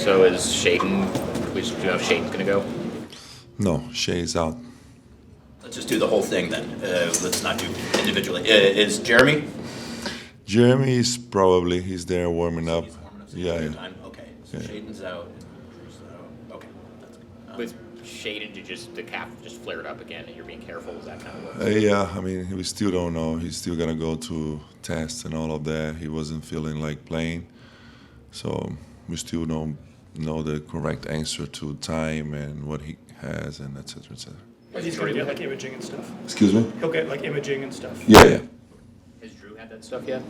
So is Shaden? Do you know if Shaden's going to go? No, Shay's out. Let's just do the whole thing then. Let's not do individually. Is Jeremy? Jeremy is probably, he's there warming up. He's warming up, so Yeah, he's yeah. time. Okay, so Shaden's out and Drew's out. Okay, that's good. With Shaden, the calf just flared up again, and you're being careful. Is that kind of what? Yeah, I mean, we still don't know. He's still gonna go to tests and all of that. He wasn't feeling like playing, so we still don't know the correct answer to time and what he has and et cetera, et cetera. He's going to get like imaging and stuff. Excuse me? He'll get like imaging and stuff. Yeah. Has Drew had that stuff yet?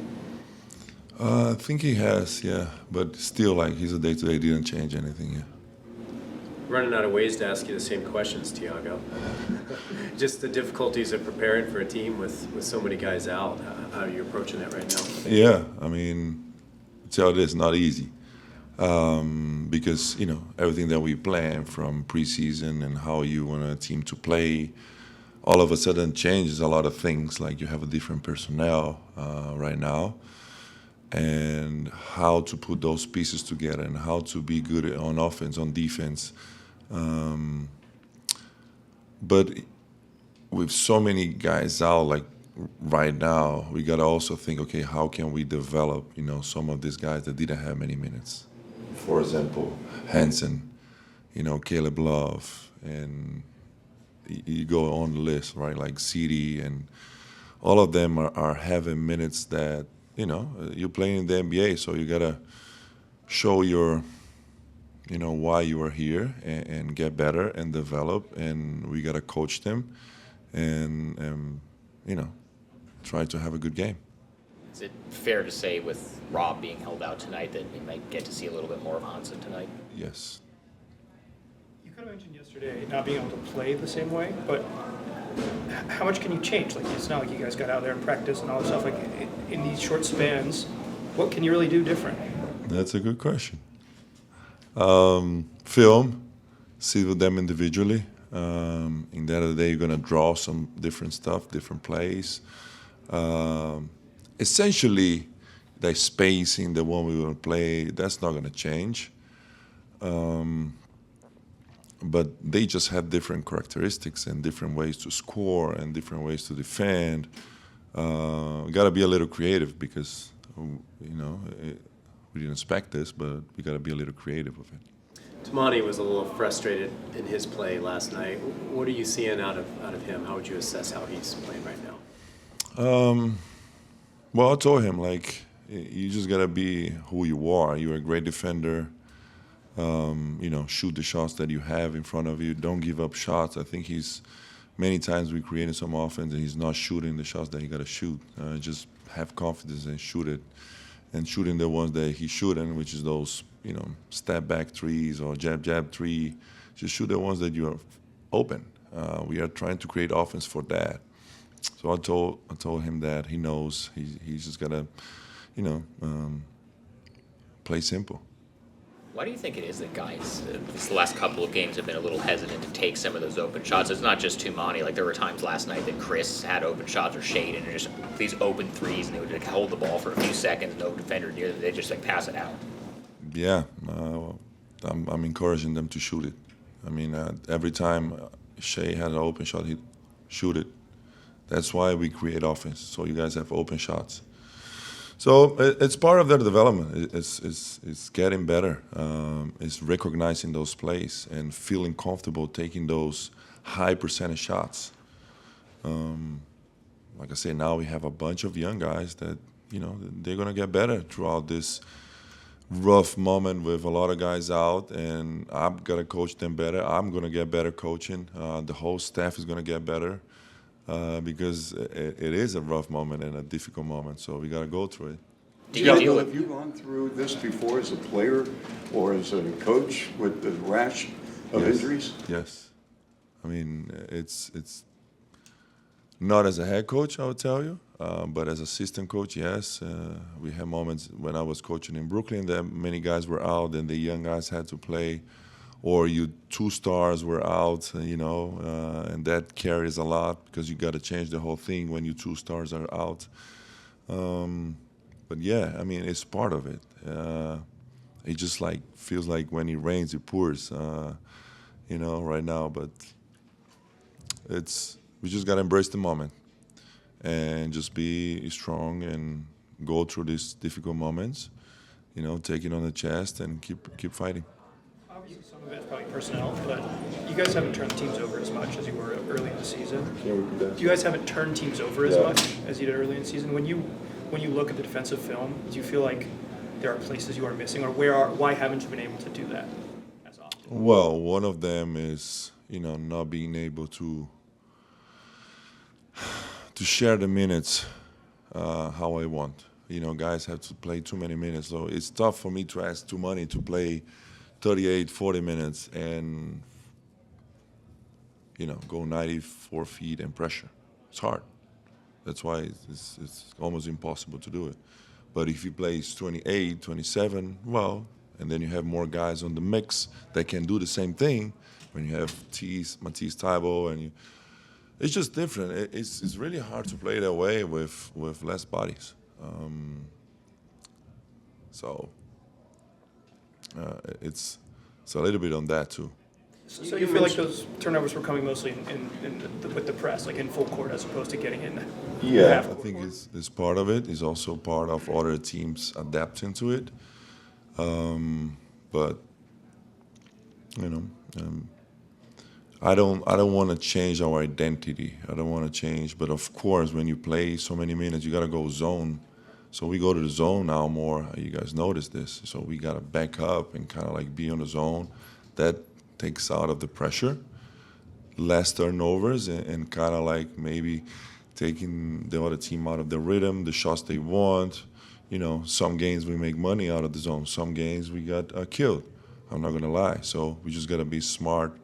I think he has, yeah, but still, like, he's a day-to-day, didn't change anything, yeah. Running out of ways to ask you the same questions, Tiago. Just the difficulties of preparing for a team with so many guys out. How are you approaching that right now? Yeah, I mean, tell you this, not easy. Because, everything that we plan from preseason and how you want a team to play, all of a sudden changes a lot of things. Like you have a different personnel right now, and how to put those pieces together and how to be good on offense, on defense. But with so many guys out, like right now, we got to also think, okay, how can we develop, some of these guys that didn't have many minutes? For example, Hansen, Caleb Love, and you go on the list, right? Like CD, and all of them are having minutes that, you're playing in the NBA, so you got to show your, why you are here and get better and develop, and we got to coach them and try to have a good game. Is it fair to say with Rob being held out tonight that we might get to see a little bit more of Hansen tonight? Yes. You kind of mentioned yesterday not being able to play the same way, but how much can you change? Like, it's not like you guys got out there and practice and all that stuff. Like, in these short spans, what can you really do different? That's a good question. Film, see with them individually. In the other day, you're gonna draw some different stuff, different plays. Essentially, the spacing, the one we will play, that's not gonna change. But they just have different characteristics and different ways to score and different ways to defend. We gotta be a little creative because, we didn't expect this, but we gotta be a little creative with it. Tamani was a little frustrated in his play last night. What are you seeing out of him? How would you assess how he's playing right now? Well, I told him, you just gotta be who you are. You're a great defender. Shoot the shots that you have in front of you. Don't give up shots. I think many times we created some offense and he's not shooting the shots that he gotta shoot. Just have confidence and shoot it. And shooting the ones that he's shooting, which is those, step back threes or jab three. Just shoot the ones that you are open. We are trying to create offense for that. So I told him that he knows he's just gotta, play simple. Why do you think it is that guys, the last couple of games, have been a little hesitant to take some of those open shots? It's not just Tumani. Like, there were times last night that Chris had open shots or Shaden and just these open threes, and they would hold the ball for a few seconds, no defender near them, they just pass it out. Yeah, I'm encouraging them to shoot it. I mean, every time Shea had an open shot, he'd shoot it. That's why we create offense, so you guys have open shots. So it's part of their development. It's getting better. It's recognizing those plays and feeling comfortable taking those high percentage shots. Like I say, now we have a bunch of young guys that, they're going to get better throughout this rough moment with a lot of guys out, and I'm going to coach them better. I'm going to get better coaching. The whole staff is going to get better. Because it is a rough moment and a difficult moment, so we got to go through it. Tiago, have you gone through this before as a player or as a coach with the rash of injuries? Yes. I mean, it's not as a head coach, I would tell you, but as assistant coach, yes. We had moments when I was coaching in Brooklyn that many guys were out and the young guys had to play, or you two stars were out, and that carries a lot because you got to change the whole thing when you two stars are out. But yeah, I mean, it's part of it. it just like feels like when it rains, it pours. Right now, but we just gotta embrace the moment and just be strong and go through these difficult moments. Take it on the chest and keep fighting. Obviously, some of it's probably personnel, but you guys haven't turned teams over as much as you were early in the season. Can you repeat that? You guys haven't turned teams over as Yeah. much as you did early in the season. When you look at the defensive film, do you feel like there are places you are missing, or why haven't you been able to do that as often? Well, one of them is not being able to share the minutes how I want. Guys have to play too many minutes, so it's tough for me to ask Tumani to play 38, 40 minutes and go 94 feet and pressure. It's hard. That's why it's almost impossible to do it. But if he plays 28, 27, well, and then you have more guys on the mix that can do the same thing. When you have Matisse Taibo, and it's just different. It's really hard to play that way with less bodies. So it's a little bit on that too. So you feel like those turnovers were coming mostly with the press, like in full court, as opposed to getting in Yeah, half I court? think it's part of it. It's also part of other teams adapting to it. But I don't want to change our identity. I don't want to change. But of course, when you play so many minutes, you gotta go zone. So we go to the zone now more. You guys notice this. So we gotta back up and kind of like be on the zone. That takes out of the pressure, less turnovers, and kind of like maybe taking the other team out of the rhythm, the shots they want. Some games we make money out of the zone. Some games we got killed. I'm not gonna lie. So we just gotta be smart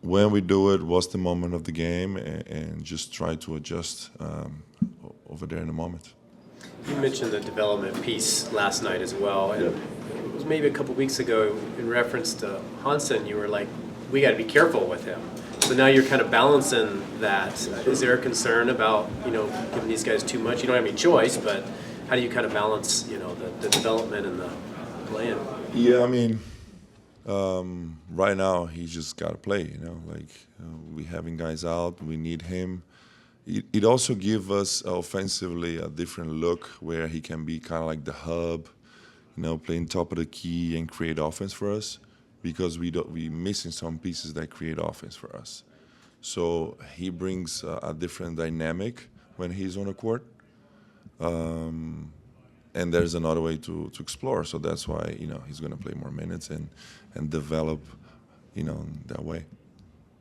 when we do it. What's the moment of the game, and just try to adjust over there in the moment. You mentioned the development piece last night as well, and it was maybe a couple weeks ago in reference to Hansen, you were like, we got to be careful with him. So now you're kind of balancing that. Is there a concern about, giving these guys too much? You don't have any choice, but how do you kind of balance, the development and the playing? Yeah, I mean, right now he's just got to play. We having guys out, we need him. It also gives us offensively a different look where he can be kind of like the hub, playing top of the key and create offense for us, because we missing some pieces that create offense for us. So he brings a different dynamic when he's on the court, and there's another way to explore. So that's why he's going to play more minutes and develop that way.